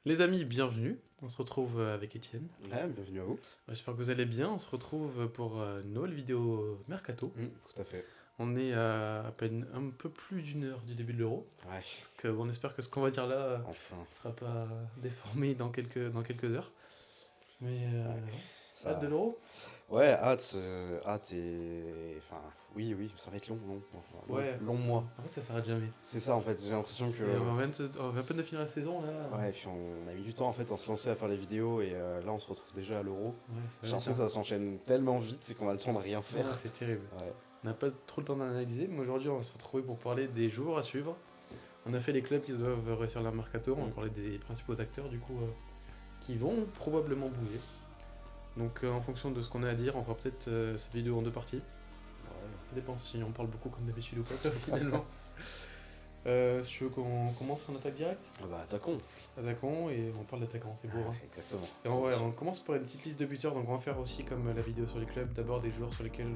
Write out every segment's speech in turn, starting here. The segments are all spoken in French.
Les amis, bienvenue. On se retrouve avec Étienne. Ouais, bienvenue à vous. J'espère que vous allez bien. On se retrouve pour une nouvelle vidéo Mercato. Tout à fait. On est à peine un peu plus d'une heure du début de l'Euro. Ouais, Donc, on espère que ce qu'on va dire là ne enfin. sera pas déformé dans quelques heures. Mais Ça... hâte de l'Euro. Ouais, hâte et... Enfin, oui, ça va être long. Long mois. En fait, ça s'arrête jamais. C'est ça, en fait, j'ai l'impression que... On vient à peine de finir la saison là. Ouais, et puis on a mis du temps, en fait, à se lancer à faire les vidéos, et là, on se retrouve déjà à l'Euro. Ouais, J'ai l'impression que ça s'enchaîne tellement vite, c'est qu'on a le temps de rien faire. Ouais, c'est terrible. Ouais. On n'a pas trop le temps d'analyser, mais aujourd'hui, on va se retrouver pour parler des joueurs à suivre. On a fait les clubs qui doivent réussir leur mercato, on va parler des principaux acteurs du coup qui vont probablement bouger. Donc en fonction de ce qu'on a à dire, on fera peut-être cette vidéo en deux parties. Ouais. Ça dépend si on parle beaucoup comme d'habitude ou pas finalement. Si tu veux qu'on commence en attaque directe, Ah bah, attaquons. attaquons et on parle d'attaquants, c'est beau. Hein. Exactement. Et on commence par une petite liste de buteurs, donc on va faire aussi comme la vidéo sur les clubs, d'abord des joueurs sur lesquels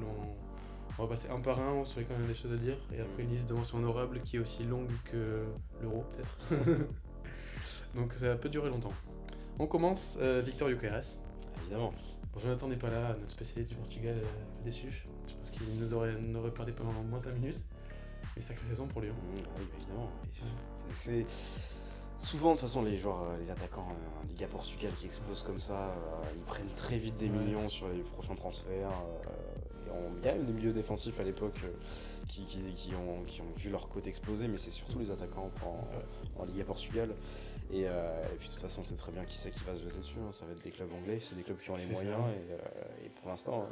on va passer un par un ou sur lesquels on a des choses à dire, et après une liste de mentions honorables qui est aussi longue que l'Euro peut-être. Donc ça peut durer longtemps. On commence, Victor Gyökeres. Évidemment. Bon, Jonathan n'est pas là, notre spécialiste du Portugal est un peu déçu. Je pense qu'il nous aurait parlé pendant moins 5 minutes. Mais sacrée saison pour Lyon. Oui, bah, évidemment. C'est... Souvent, de toute façon, les joueurs, les attaquants en Liga Portugal qui explosent comme ça, ils prennent très vite des millions sur les prochains transferts. Il y a même des milieux défensifs à l'époque qui ont vu leur cote exploser, mais c'est surtout les attaquants en Liga Portugal. Et puis de toute façon, on sait très bien qui c'est qui va se jeter dessus. Hein. Ça va être des clubs anglais, c'est des clubs qui ont les moyens. Et pour l'instant.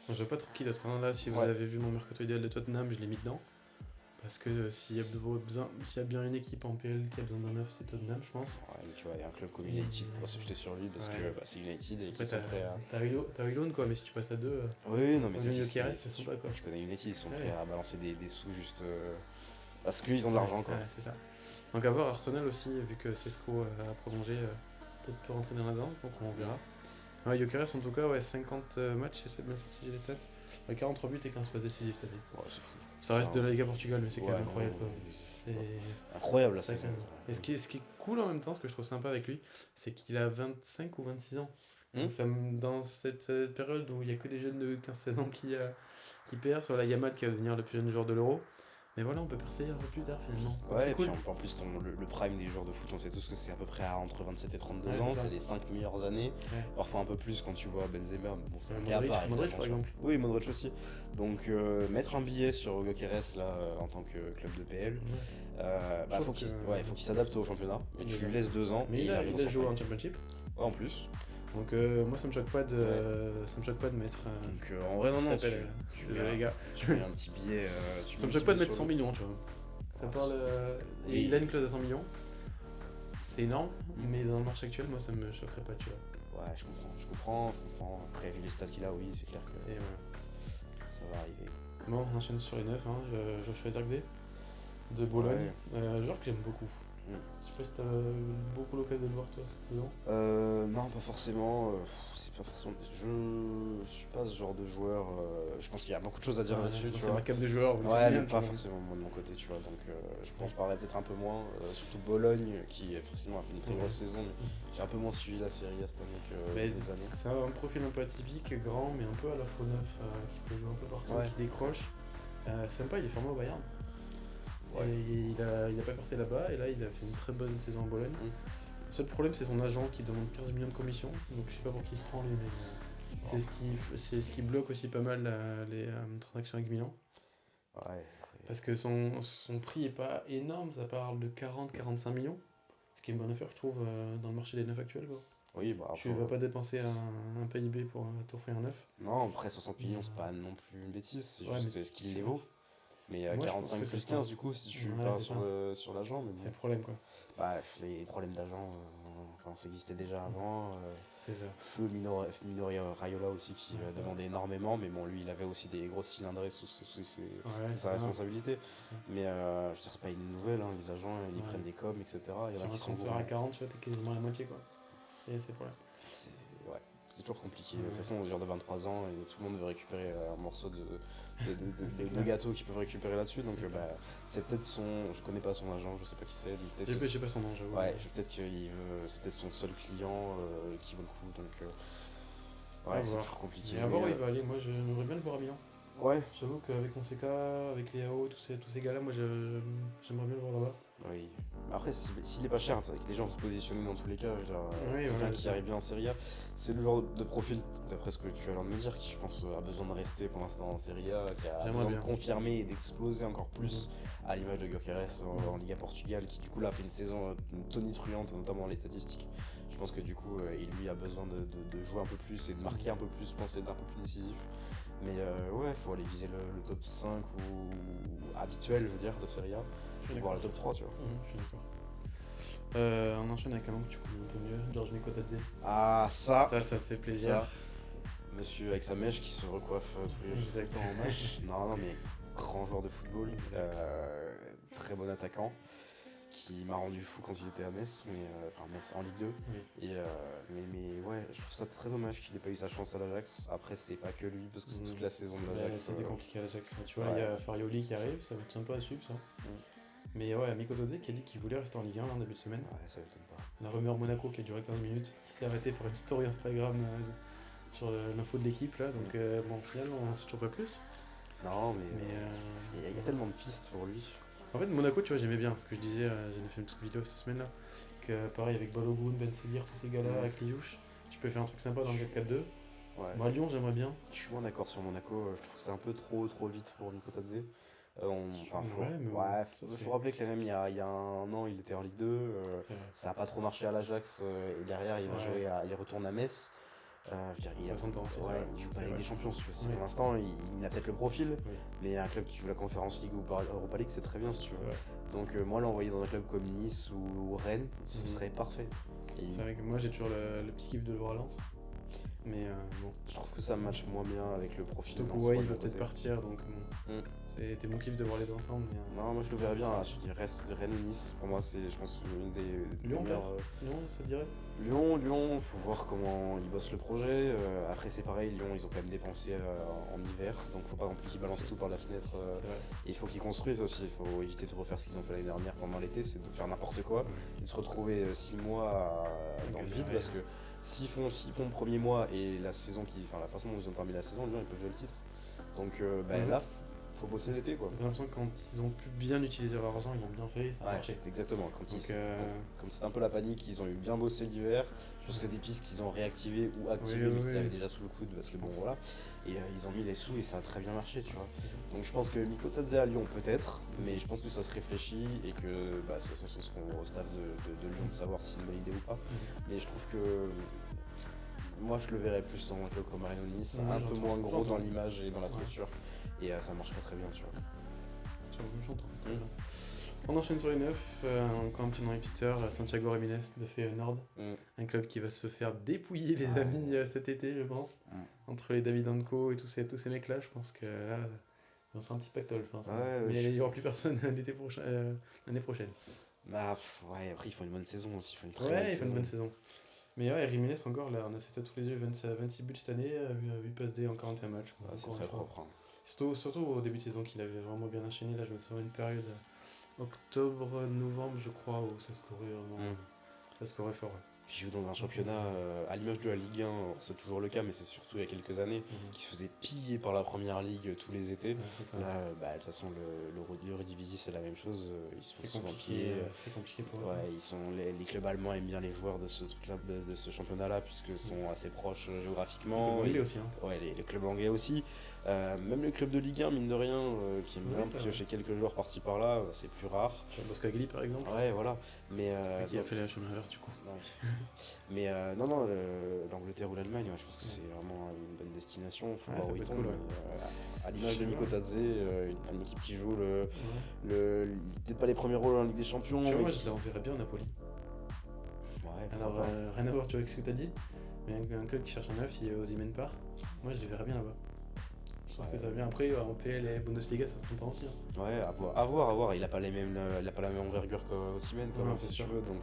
Je sais pas trop qui d'autre. Hein. Là, si vous avez vu mon mercato idéal de Tottenham, je l'ai mis dedans. Parce que s'il y a bien une équipe en PL qui a besoin d'un neuf, c'est Tottenham, je pense. Ouais, mais tu vois, il y a un club comme United qui va se jeter sur lui parce que c'est United et qu'ils sont prêts à. T'as Reloan quoi, mais si tu passes à deux. Oui, non, mais c'est qui pas quoi. Tu connais United, ils sont prêts à balancer des sous juste parce qu'ils ont de l'argent quoi. Ouais, c'est ça. Donc à voir Arsenal aussi, vu que Sesko a prolongé, peut-être peut rentrer dans la danse, donc on verra. Ouais, Gyökeres en tout cas, 50 matchs, c'est bien ça si j'ai les stats. 43 buts et 15 passes décisives cette année. Ouais, c'est fou. Ça reste de la Liga Portugal, mais c'est quand même incroyable. C'est incroyable la saison. Et ce qui est cool en même temps, ce que je trouve sympa avec lui, c'est qu'il a 25 ou 26 ans. Donc dans cette période où il n'y a que des jeunes de 15-16 ans qui percent, voilà, Yamal qui va devenir le plus jeune joueur de l'Euro. Mais voilà, on peut percer un peu plus tard finalement. Ouais, et cool. Puis en plus, le prime des joueurs de foot, on sait tous que c'est à peu près entre 27 et 32 ans, c'est les 5 meilleures années. Ouais. Parfois un peu plus quand tu vois Benzema, mais bon, c'est un cas à part. Modric par exemple. Oui, Modric aussi. Donc mettre un billet sur Gyökeres là en tant que club de PL, faut qu'il s'adapte au championnat. Mais tu lui laisses 2 ans. Mais il a joué en Championship. Ouais, en plus. Donc moi ça me choque pas de mettre. Donc en vrai non, les gars. Tu mets un petit billet. Ça me choque pas de mettre 100 millions, tu vois. Ça parle. Et il a une clause à 100 millions. C'est énorme, mais dans le marché actuel, moi ça me choquerait pas, tu vois. Ouais, je comprends. Après, vu les stats qu'il a, oui, c'est clair que ça va arriver. Bon, on enchaîne sur les 9, Joshua Zirkzee de Bologne. Joueur que j'aime beaucoup. Je sais pas si t'as beaucoup l'occasion de le voir toi cette saison. Non, pas forcément. C'est pas forcément. Je suis pas ce genre de joueur. Je pense qu'il y a beaucoup de choses à dire là-dessus. C'est ma cape de joueur. Ouais, mais pas forcément moi de mon côté, tu vois. Donc je pense parler peut-être un peu moins. Surtout Bologne, qui forcément a fait une très grosse saison. Mais j'ai un peu moins suivi la série à cette année que des années. C'est un profil un peu atypique, grand, mais un peu à la faux neuf, qui peut jouer un peu partout, qui décroche. C'est sympa, il est formé au Bayern. Ouais. Et il a pas percé là-bas, et là il a fait une très bonne saison en Bologne. Le seul problème, c'est son agent qui demande 15 millions de commission, donc je sais pas pour qui il se prend lui, mais c'est ce qui bloque aussi pas mal les transactions avec Milan. Ouais. Parce que son prix est pas énorme, ça parle de 40-45 millions, ce qui est une bonne affaire, je trouve, dans le marché des neufs actuels. Quoi. Oui, tu vas pas dépenser un PIB pour t'offrir un neuf. Non, après 60 millions, c'est pas non plus une bêtise, c'est juste est-ce qu'il les vaut. Mais 45 plus 15 du coup si tu pars sur l'agent. Mais bon. C'est le problème quoi. Les problèmes d'agent, ça existait déjà avant. C'est ça. Feu Mino Raiola aussi qui demandait énormément, mais bon lui il avait aussi des grosses cylindrées sous sa responsabilité. Mais je veux dire c'est pas une nouvelle, les agents ils prennent des coms etc. Il y en a qui sont à 40, tu vois, t'es quasiment la moitié quoi. Et c'est le problème. c'est toujours compliqué. De toute façon, aux joueurs de 23 ans, et tout le monde veut récupérer un morceau de gâteau qu'ils peuvent récupérer là-dessus. Donc c'est peut-être son. Je connais pas son agent, je sais pas qui c'est. J'ai pas son nom, j'avoue. Ouais, peut-être qu'il veut. C'est peut-être son seul client qui vaut le coup. Donc ouais, c'est toujours compliqué. Mais à voir où il va aller. Moi, j'aimerais bien le voir à Milan. Ouais. J'avoue qu'avec Fonseca, avec Léao, tous ces gars-là, moi j'aimerais bien le voir là-bas. Oui. Après, s'il est pas cher, c'est que des gens vont se positionner dans tous les cas. Je veux dire, quelqu'un qui arrive bien en Serie A, c'est le genre de profil, d'après ce que tu as l'air de me dire, qui je pense a besoin de rester pour l'instant en Serie A, qui a besoin de confirmer et d'exploser encore plus à l'image de Gyökeres en Liga Portugal, qui du coup là fait une saison tonitruante, notamment dans les statistiques. Je pense que du coup, il lui a besoin de jouer un peu plus et de marquer un peu plus, je pense, et d'être un peu plus décisif. Mais ouais, faut aller viser le top 5 ou habituel, je veux dire, de Serie A, et voir le top 3, tu vois. Je suis d'accord. On enchaîne avec un nom que tu connais un peu mieux, Georges Mikotadze. Ah, ça te fait plaisir. Ça. Monsieur avec sa mèche qui se recoiffe tous les temps en match. Non, mais grand joueur de football, très bon attaquant, qui m'a rendu fou quand il était à Metz, Metz en Ligue 2. Oui. Et, mais ouais, je trouve ça très dommage qu'il n'ait pas eu sa chance à l'Ajax. Après, c'est pas que lui, parce que c'est toute la saison de l'Ajax. C'était compliqué à l'Ajax. Tu vois, il y a Farioli qui arrive, ça me tient pas à suivre ça. Mais ouais, Mikotadze qui a dit qu'il voulait rester en Ligue 1 en début de semaine. Ouais, ça m'étonne pas. La rumeur Monaco qui a duré 15 minutes, qui s'est arrêté pour une story Instagram sur l'info de l'équipe là. Donc bon, au final, on en sait toujours pas plus. Non, mais il y a tellement de pistes pour lui. En fait, Monaco, tu vois, j'aimais bien, ce que je disais, j'en ai fait une petite vidéo cette semaine-là, que pareil, avec Balogun, Ben Seguir, tous ces gars-là, avec Liouche, tu peux faire un truc sympa dans le 4-4-2. Ouais. Moi, à Lyon, j'aimerais bien. Je suis moins d'accord sur Monaco, je trouve que c'est un peu trop vite pour Mikotadze. Faut rappeler que même il y a un an, il était en Ligue 2, ça n'a pas trop marché à l'Ajax, et derrière, il retourne à Metz. Je dirais, il joue pas avec des champions. Pour l'instant, il a peut-être le profil, mais un club qui joue la Conference League ou Europa League, c'est très bien si tu veux. Donc moi, l'envoyer dans un club comme Nice ou Rennes, ce serait parfait. C'est vrai que moi, j'ai toujours le petit kiff de le voir à Lens. Mais bon. Je trouve que ça match moins bien avec le profil. Toko il va peut-être partir, donc bon. C'était mon kiff de voir les deux ensemble. Mais, non, moi je le verrais bien. Je dirais Rennes ou Nice. Pour moi, c'est, je pense, une des meilleures. Lyon, ça dirait Lyon, faut voir comment ils bossent le projet. Après, c'est pareil, Lyon, ils ont quand même dépensé en hiver, donc faut pas non plus qu'ils balancent tout par la fenêtre. Et il faut qu'ils construisent aussi. Il faut éviter de refaire ce qu'ils ont fait l'année dernière pendant l'été, c'est de faire n'importe quoi et de se retrouver 6 mois dans le vide, parce que s'ils font le premier mois et la façon dont ils ont terminé la saison, Lyon, ils peuvent jouer le titre. Donc là, faut bosser l'été, quoi. J'ai l'impression que quand ils ont pu bien utiliser leur argent, ils ont bien fait, ça a marché. Exactement. Quand c'était un peu la panique, ils ont eu bien bossé l'hiver. Je pense que c'est des pistes qu'ils ont réactivées ou activées, mais qu'ils avaient déjà sous le coude, parce que bon, voilà. Et ils ont mis les sous et ça a très bien marché, tu vois. Donc je pense que Mikotadze à Lyon, peut-être, mais je pense que ça se réfléchit et que de toute façon, ce seront au staff de Lyon de savoir si c'est une bonne idée ou pas. Mais je trouve que moi, je le verrais plus en club comme Rennes ou Nice, un peu moins gros dans l'image et dans la structure. Et ça marcherait très bien, tu vois. J'entends. On enchaîne sur les 9, encore un petit nom hipster, Santiago Giménez de Feyenoord. Un club qui va se faire dépouiller les amis cet été, je pense. Entre les David Anko et tous ces mecs-là, je pense que là, ils vont se faire un petit pactole. Mais il n'y aura plus personne l'année prochaine. Après, ils font une bonne saison aussi. Ils font une bonne saison. Mais ouais, Giménez encore, là, on a ses stats tous les yeux, 26 buts cette année, 8 passes D en 41 matchs. C'est très propre. Surtout au début de saison qu'il avait vraiment bien enchaîné. Là, je me souviens d'une période octobre-novembre, je crois, où ça scorait vraiment. Ça scorait fort. Qui joue dans un championnat à l'image de la Ligue 1, c'est toujours le cas, mais c'est surtout il y a quelques années, qui se faisait piller par la première ligue tous les étés. Là, de toute façon, l'Eredivisie, c'est la même chose. Ils sont souvent pillés. C'est compliqué pour eux. Ouais, les clubs allemands aiment bien les joueurs de ce truc-là, de ce championnat-là, puisqu'ils sont assez proches géographiquement. Les clubs anglais aussi. Ouais, les clubs anglais aussi. Même les clubs de Ligue 1, mine de rien, qui aiment bien piocher quelques joueurs par-ci par-là, c'est plus rare. Boscagli par exemple. Ouais, voilà. Mais, qui a fait la chemin inverse du coup. Mais l'Angleterre ou l'Allemagne, je pense que c'est vraiment une bonne destination. Faut voir où ils tombent. À l'image de Mikotadze, une équipe qui joue peut-être pas les premiers rôles en Ligue des Champions. Tu vois, moi je l'enverrais bien à Napoli. Ouais. Alors, rien à voir avec ce que t'as dit, mais un club qui cherche un neuf, si Osimhen part, moi je les verrais bien là-bas. Sauf que ça vient après, en PL et Bundesliga, ça s'entend aussi. Hein. Ouais, à voir. Il a pas la même envergure qu'Osimhen, quand même, si tu veux. Donc,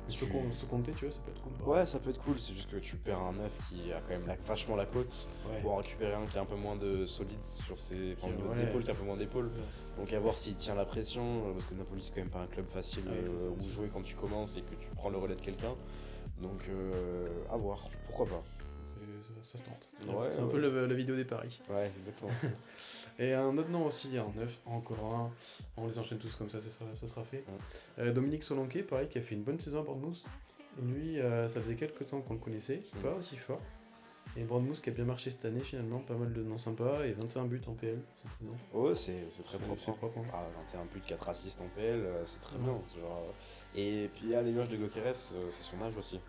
se compter, tu vois, ça peut être cool. Ouais, ça peut être cool. C'est juste que tu perds un neuf qui a quand même vachement la côte pour récupérer un qui est un peu moins de solide sur ses épaules, qui a un peu moins d'épaules. Ouais. Donc, à voir s'il tient la pression, parce que Napoli, c'est quand même pas un club facile où jouer quand tu commences et que tu prends le relais de quelqu'un. Donc, à voir. Pourquoi pas. Ça se tente. Ouais, c'est un peu la vidéo des paris. Ouais, exactement. Et un autre nom aussi, en 9, encore un. On les enchaîne tous comme ça, ça sera fait. Dominique Solanke, pareil, qui a fait une bonne saison à Bournemouth. Et lui, ça faisait quelques temps qu'on le connaissait, pas aussi fort. Et Bournemouth qui a bien marché cette année finalement, pas mal de noms sympas et 21 buts en PL cette saison. Ouais, c'est très propre. 21 buts, 4 assists en PL, c'est très bien. Genre, et puis à l'image de Gyökeres, c'est son âge aussi.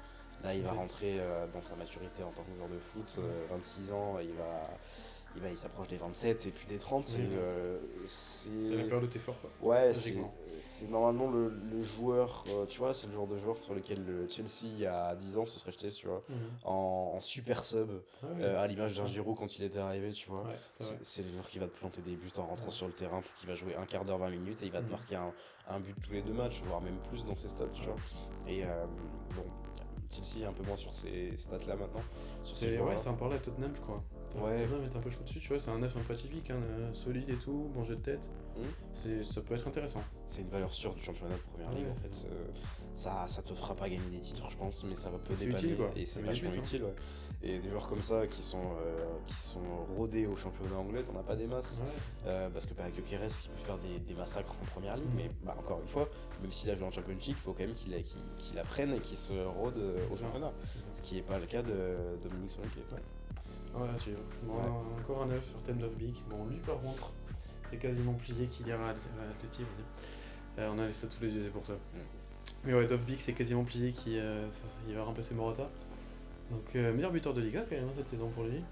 Là, il va rentrer dans sa maturité en tant que joueur de foot, 26 ans, il s'approche des 27 et puis des 30. C'est la période où t'es fort, quoi. Ouais, c'est normalement le joueur, tu vois, c'est le genre de joueur sur lequel le Chelsea, il y a 10 ans, se serait jeté, tu vois, en super sub, à l'image d'un Giroud quand il était arrivé, tu vois. Ouais, c'est le joueur qui va te planter des buts en rentrant sur le terrain, qui va jouer un quart d'heure, 20 minutes, et il va te marquer un but tous les 2 matchs, voire même plus dans ses stats, tu vois. Et bon, Chelsea est un peu moins sur ces stats-là maintenant. C'est un parler à Tottenham, je crois. Tottenham est un peu chaud dessus, tu vois, c'est un 9 un peu atypique, hein, solide et tout, bon jeu de tête. Ça peut être intéressant. C'est une valeur sûre du championnat de première ligue en fait. Ça te fera pas gagner des titres, je pense, mais ça va peut dépanner utile, et c'est vachement utile. Ouais. Et des joueurs comme ça qui sont rodés au championnat anglais, t'en as pas des masses. Parce que Gyökeres il peut faire des massacres en première ligue, mais encore une fois, même s'il a joué en Championship, il faut quand même qu'il apprenne et qu'il se rôde au championnat. Ce qui n'est pas le cas de Dominique Solanke. Ouais, tu vois. Encore un 9, Artem Dovbyk. Bon, lui par contre, c'est quasiment plié qu'il ira à l'Athletic. On a les stats sous les yeux, c'est pour ça. Mais ouais, Dovbyk, c'est quasiment plié qu'il va remplacer Morata. Donc, meilleur buteur de Liga quand même cette saison pour lui.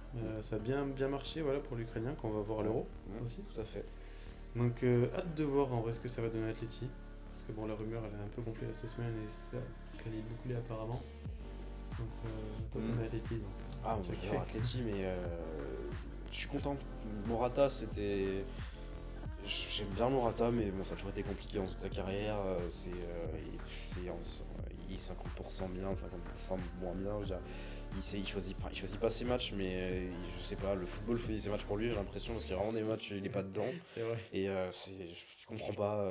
Ça a bien marché pour l'Ukrainien quand on va voir à l'Euro aussi. Tout à fait. Donc, hâte de voir en vrai ce que ça va donner à l'Athletic. Parce que bon, la rumeur elle a un peu gonflé cette semaine et ça a quasi beaucoup apparemment. Donc, toi t'es Atleti. Ah, moi j'adore Atleti, mais je suis content. Morata, c'était. J'aime bien Morata, mais bon, ça a toujours été compliqué dans toute sa carrière. Il est 50% bien, 50% moins bien. Il choisit pas ses matchs, mais je sais pas, le football choisit ses matchs pour lui, j'ai l'impression, parce qu'il y a vraiment des matchs, il est pas dedans. C'est vrai. Et je comprends pas,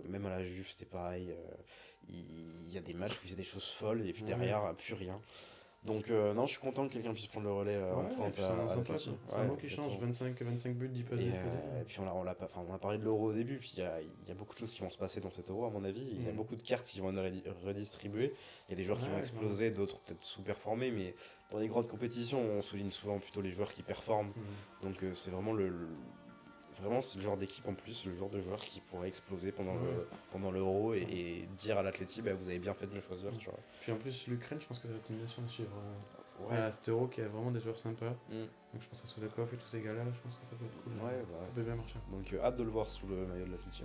même à la Juve, c'était pareil. Il y a des matchs où il faisait des choses folles, et puis derrière, plus rien. Donc non, je suis content que quelqu'un puisse prendre le relais en pointe à l'Atleti. C'est un nom qui change, 25 buts, 10 passes. Et puis on a parlé de l'Euro au début, puis il y a beaucoup de choses qui vont se passer dans cet Euro à mon avis. Il y a beaucoup de cartes qui vont être redistribuées. Il y a des joueurs qui vont exploser, d'autres peut-être sous-performer, mais dans les grandes compétitions, on souligne souvent plutôt les joueurs qui performent. Donc c'est vraiment Vraiment, c'est le genre d'équipe en plus, le genre de joueur qui pourrait exploser pendant l'Euro et dire à l'Atleti, vous avez bien fait de me choisir. Tu vois. Puis en plus, l'Ukraine, je pense que ça va être une nation à suivre. Cet Euro qui a vraiment des joueurs sympas. Donc je pense à Soudakov et tous ces gars-là, je pense que ça peut être cool. Ça peut bien marcher. Donc hâte de le voir sous le maillot de l'Atleti.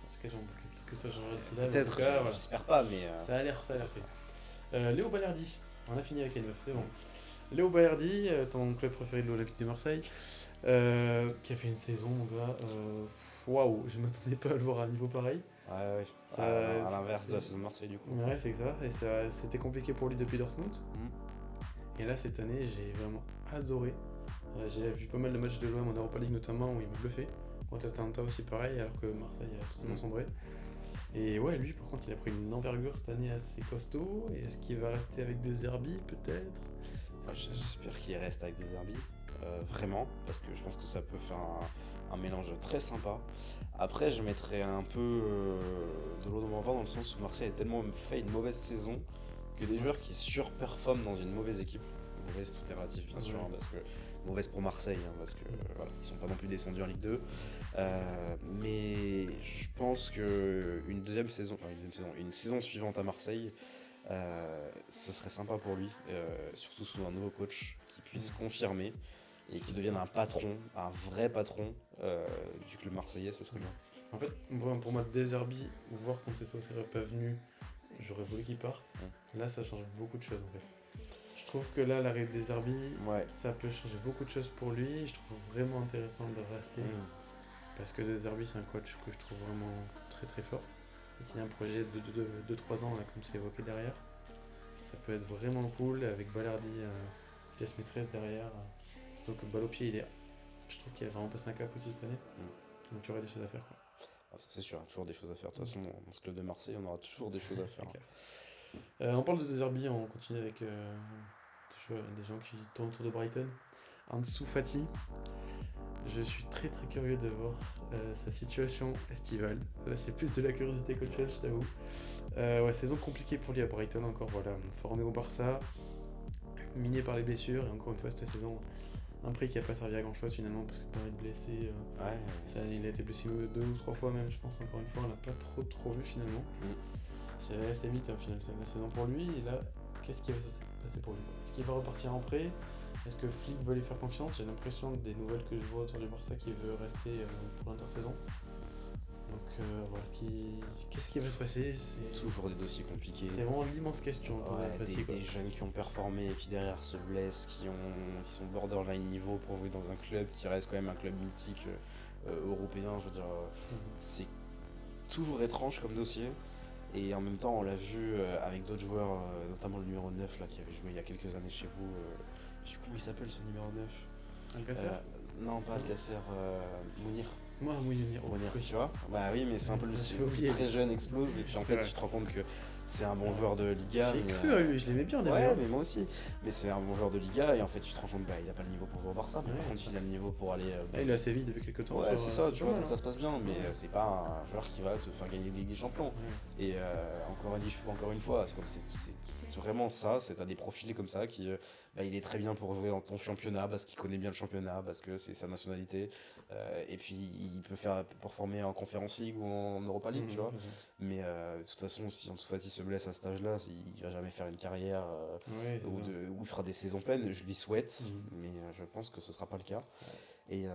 C'est quasiment bouclé. Peut-être que ça changera d'ici là. Peut-être, j'espère pas, mais. Ça a l'air fait. Léo Balerdi, on a fini avec les 9, c'est bon. Léo Balerdi, ton club préféré de l'Olympique de Marseille. Qui a fait une saison, mon gars, waouh, je m'attendais pas à le voir à un niveau pareil. Ouais, à l'inverse de la saison de Marseille du coup. Ouais, c'est ça, et c'était compliqué pour lui depuis Dortmund. Et là, cette année, j'ai vraiment adoré. J'ai vu pas mal de matchs de l'OM en Europa League notamment où il m'a bluffé. Contre Atalanta aussi pareil, alors que Marseille a totalement sombré. Et ouais, lui par contre, il a pris une envergure cette année assez costaud. Et est-ce qu'il va rester avec des Zerbi peut-être? J'espère qu'il reste avec des Zerbi. Vraiment, parce que je pense que ça peut faire un mélange très sympa. Après, je mettrais un peu de l'eau dans mon vin dans le sens où Marseille a tellement fait une mauvaise saison que des joueurs qui surperforment dans une mauvaise équipe, mauvaise tout est relatif bien sûr, parce que mauvaise pour Marseille, parce que ils sont pas non plus descendus en Ligue 2. Mais je pense que une saison suivante à Marseille, ce serait sympa pour lui, surtout sous un nouveau coach qui puisse confirmer et qui devienne un vrai patron du club marseillais, ce serait bien. En fait, pour moi, De Zerbi, voir quand c'est ça serait pas venu, j'aurais voulu qu'il parte. Là, ça change beaucoup de choses en fait. trouve que là, l'arrêt des Zerbi, Ouais. ça peut changer beaucoup de choses pour lui. Je trouve vraiment intéressant de rester. Parce que De Zerbi, c'est un coach que je trouve vraiment très très fort. Et s'il y a un projet de 2-3 ans, là, comme c'est évoqué derrière, ça peut être vraiment cool avec Balerdi, pièce maîtresse derrière. Surtout que balle au pied, je trouve qu'il a vraiment passé un cap aussi cette année. Donc il y aurait des choses à faire, quoi. Ah, ça, c'est sûr, il y a toujours des choses à faire. De toute façon, dans ce club de Marseille, on aura toujours des choses à faire. On parle de De Zerbi, on continue avec des gens qui tournent autour de Brighton. Ansu Fati. Je suis très très curieux de voir sa situation estivale. Là, c'est plus de la curiosité qu'autre chose, je t'avoue. Ouais, saison compliquée pour lui à Brighton encore. Voilà, formé au Barça, miné par les blessures, et encore une fois cette saison, un prix qui n'a pas servi à grand chose finalement parce que pas être blessé. Il a été blessé 2 ou 3 fois même, je pense. Encore une fois, on l'a pas trop vu finalement. C'est assez vite au final, c'est la saison pour lui. Et là, qu'est-ce qui va se passer pour lui? Est-ce qu'il va repartir en prêt? Est-ce que Flick va lui faire confiance? J'ai l'impression des nouvelles que je vois autour du Barça qu'il veut rester pour l'intersaison. Donc voilà, qu'est-ce qui va se passer? C'est toujours des dossiers compliqués. C'est vraiment l'immense question. Des jeunes qui ont performé et qui derrière se blessent, qui sont borderline niveau pour jouer dans un club qui reste quand même un club mythique européen. Je veux dire, c'est toujours étrange comme dossier. Et en même temps, on l'a vu avec d'autres joueurs, notamment le numéro 9 là, qui avait joué il y a quelques années chez vous. Je sais plus comment il s'appelle ce numéro 9. Alcacer Non, pas Alcacer, Mounir. Moi, Mounir, tu vois. Bah oui, mais c'est un peu le très jeune explose et puis en fait tu te rends compte que c'est un bon joueur de Liga. J'ai cru à lui, je l'aimais bien derrière. Ouais, mais moi aussi. Mais c'est un bon joueur de Liga et en fait tu te rends compte il a pas le niveau pour jouer au Barça. Par contre il a le niveau pour aller. Il est à Séville depuis quelques temps. Ouais, c'est ça, tu vois, donc ça se passe bien, mais c'est pas un joueur qui va te faire gagner des Champions. Et encore une fois, c'est comme c'est vraiment ça, t'as des profils comme ça qui il est très bien pour jouer dans ton championnat parce qu'il connaît bien le championnat, parce que c'est sa nationalité, et puis il peut performer en Conference League ou en Europa League, tu vois. Mais de toute façon, si Ansu Fati se blesse à cet âge-là, il va jamais faire une carrière où il fera des saisons pleines. Je lui souhaite, mais je pense que ce sera pas le cas. Et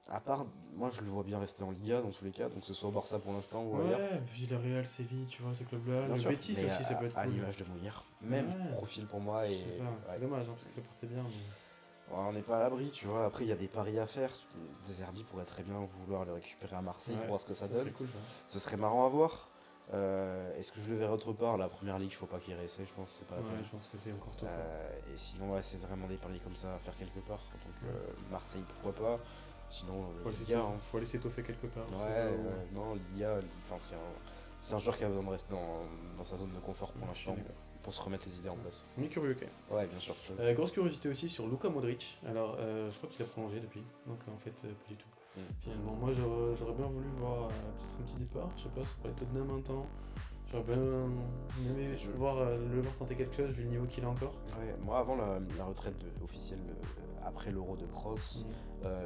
à part, moi je le vois bien rester en Liga dans tous les cas, donc que ce soit au Barça pour l'instant ou ailleurs. Ouais, Villarreal, Séville, tu vois, ces clubs-là. Le Betis aussi, ça peut être cool. À l'image de Mounir, même profil pour moi. C'est ça, c'est dommage parce que ça portait bien. Mais... on n'est pas à l'abri, tu vois. Après, il y a des paris à faire. De Zerbi pourrait très bien vouloir le récupérer à Marseille pour voir ce que ça donne. Cool, ce serait marrant à voir. Est-ce que je le verrai autre part? La première ligue, il faut pas qu'il réessaye, je pense que c'est pas la peine. Je pense que c'est encore tôt. Et sinon, c'est vraiment des paris comme ça à faire quelque part. Donc Marseille, pourquoi pas. Sinon, Liga, faut aller s'étoffer quelque part. Non, Liga, c'est un joueur qui a besoin de rester dans sa zone de confort pour l'instant, pour se remettre les idées en place. On est curieux quand même. Ouais, bien sûr. Grosse curiosité aussi sur Luka Modric. Alors, je crois qu'il a prolongé depuis, donc en fait, pas du tout. Finalement, moi j'aurais bien voulu voir peut-être un petit départ, je sais pas, c'est pas les Tottenham un temps. J'aurais bien aimé le voir tenter quelque chose vu le niveau qu'il a encore. Ouais, moi avant la retraite officielle après l'Euro de Kroos,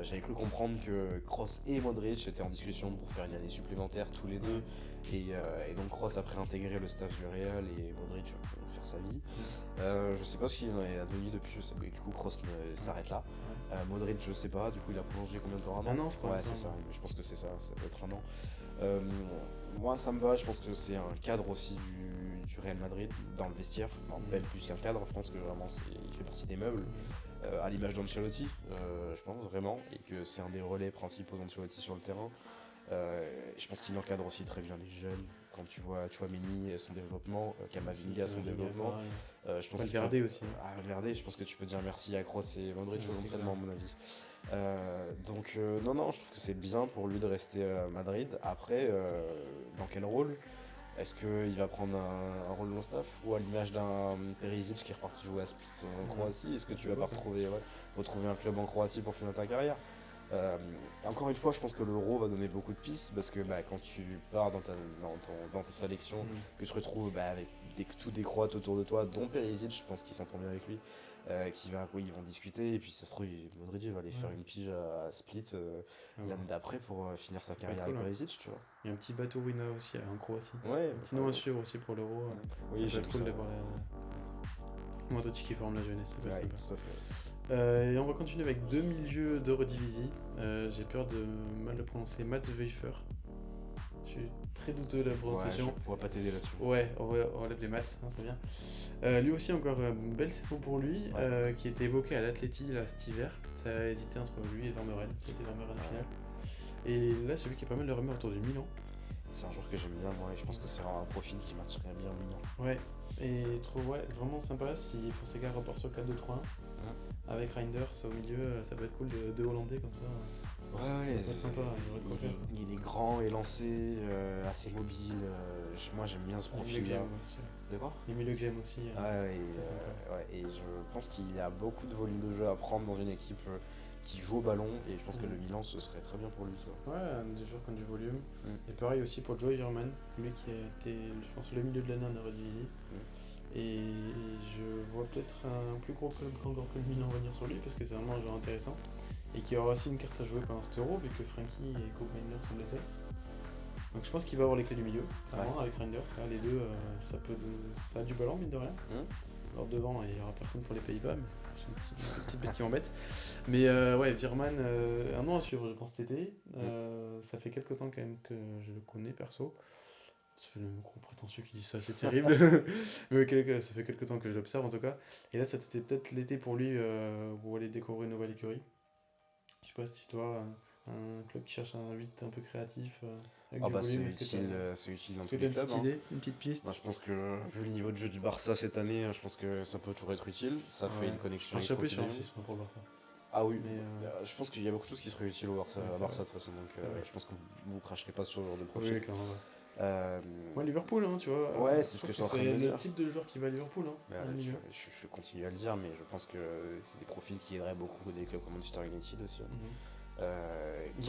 j'avais cru comprendre que Kroos et Modric étaient en discussion pour faire une année supplémentaire tous les deux. Et donc Kroos après intégrer le staff du Real et Modric faire sa vie. Je sais pas ce qu'il en est advenu depuis, je sais pas, du coup Kroos s'arrête là. Modric je sais pas, du coup il a prolongé combien de temps? Un an je crois. Ouais c'est ça, je pense que c'est ça peut être un an. Moi ça me va, je pense que c'est un cadre aussi du Real Madrid dans le vestiaire, même plus qu'un cadre, je pense que vraiment il fait partie des meubles. À l'image d'Ancelotti, je pense vraiment, et que c'est un des relais principaux d'Ancelotti sur le terrain. Je pense qu'il encadre aussi très bien les jeunes. Quand tu vois Tchouaméni, son développement, Camavinga, son développement. Je pense Valverde aussi. Valverde, je pense que tu peux dire merci à Kroos et Modric aux entraînements, à mon avis. Donc, non, je trouve que c'est bien pour lui de rester à Madrid. Après, dans quel rôle? Est-ce qu'il va prendre un rôle dans le staff ou à l'image d'un Perisic qui est reparti jouer à Split en Croatie? Est-ce que tu vas pas retrouver un club en Croatie pour finir ta carrière? Encore une fois, je pense que l'Euro va donner beaucoup de pistes parce que quand tu pars dans ta sélection, que tu te retrouves avec tous des Croates autour de toi, dont Perisic, je pense qu'ils s'entendent bien avec lui, ils vont discuter et puis ça se trouve Modric va aller faire une pige à Split l'année d'après pour finir sa carrière avec Perisic, tu vois. Il y a un petit bateau Wina aussi en Croatie. Ouais. Un petit nom à suivre aussi pour l'Euro. Oui, ça peut être cool d'avoir Modric qui forme la jeunesse, ça peut être sympa. Tout à fait. Et on va continuer avec 2 milieux d'Eurodivisie. J'ai peur de mal le prononcer. Mats Weiffer. Je Je suis très douteux de la Ouais, prononciation. je pourrais pas t'aider là-dessus. Ouais, on relève les maths, hein, c'est bien. Lui aussi, encore une belle saison pour lui, qui était évoqué à l'Atleti là, cet hiver. Ça a hésité entre lui et Vermeuren, c'était Vermeuren au final. Et là, j'ai vu qu'il y a pas mal de rumeurs autour du Milan. C'est un joueur que j'aime bien, moi, et je pense que c'est un profil qui matcherait bien Milan. Ouais, et je trouve vraiment sympa si Fonseca repart sur 4-2-3-1. Avec Reinders au milieu, ça peut être cool, deux Hollandais comme ça. Ouais, ça peut être sympa, il est grand, élancé, assez mobile. Moi j'aime bien ce profil-là. De quoi ? Les milieux que j'aime aussi. C'est sympa. Et je pense qu'il a beaucoup de volume de jeu à prendre dans une équipe qui joue au ballon, et je pense que le Milan ce serait très bien pour lui. Ça. Ouais, des joueurs qui ont du volume. Et pareil aussi pour Joey Verman, lui qui a été, je pense, le milieu de l'année en Eredivisie. Et je vois peut-être un plus gros club qu'encore que le Milan venir sur lui, parce que c'est vraiment un joueur intéressant. Et qui aura aussi une carte à jouer pendant cet Euro, vu que Frankie et Koopmeiners sont blessés. Donc je pense qu'il va avoir les clés du milieu, clairement, avec Reinders. Là, les deux, ça a du ballon, mine de rien. Alors devant, il n'y aura personne pour les Pays-Bas, mais c'est une petite bête qui m'embête. Mais ouais, Virman, un nom à suivre, je pense, cet été. Ça fait quelques temps quand même que je le connais, perso. Ça fait le gros prétentieux qui dit ça, c'est terrible. Mais ça fait quelques temps que je l'observe en tout cas. Et là, c'était peut-être l'été pour lui pour aller découvrir une nouvelle écurie. Je sais pas si toi, un club qui cherche un 8 un peu créatif, avec du volume, c'est utile dans tous les clubs. Une petite idée, une petite piste? Moi, je pense que, vu le niveau de jeu du Barça cette année, je pense que ça peut toujours être utile. Ça fait une connexion avec Coutinho. Sur un 6 pour le Barça. Ah oui, mais je pense qu'il y a beaucoup de choses qui seraient utiles au Barça, de toute façon, donc je pense que vous cracherez pas sur ce genre de profil. Oui, clairement. Liverpool, hein, tu vois. Ouais, c'est ce que je suis en train de dire. C'est le type de joueur qui va à Liverpool. Hein, je continue à le dire, mais je pense que c'est des profils qui aideraient beaucoup des clubs comme Manchester United aussi.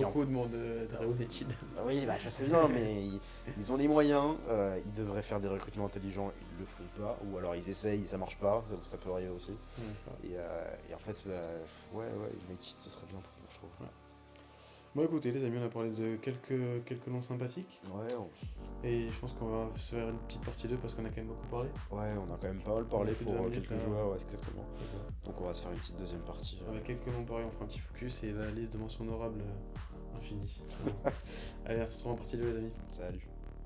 Beaucoup de monde aiderait United. Oui, je sais bien, mais ils ont les moyens, ils devraient faire des recrutements intelligents, ils le font pas, ou alors ils essayent, ça marche pas, ça peut arriver aussi. Et en fait, United, ce serait bien pour nous, je trouve. Bon, écoutez, les amis, on a parlé de quelques noms sympathiques. Et je pense qu'on va se faire une petite partie 2 parce qu'on a quand même beaucoup parlé. Ouais, on a quand même pas mal parlé pour quelques joueurs, exactement. Donc on va se faire une petite deuxième partie. Avec quelques noms pareils, on fera un petit focus et la liste de mentions honorables infinie. Allez, on se retrouve en partie 2, les amis. Salut.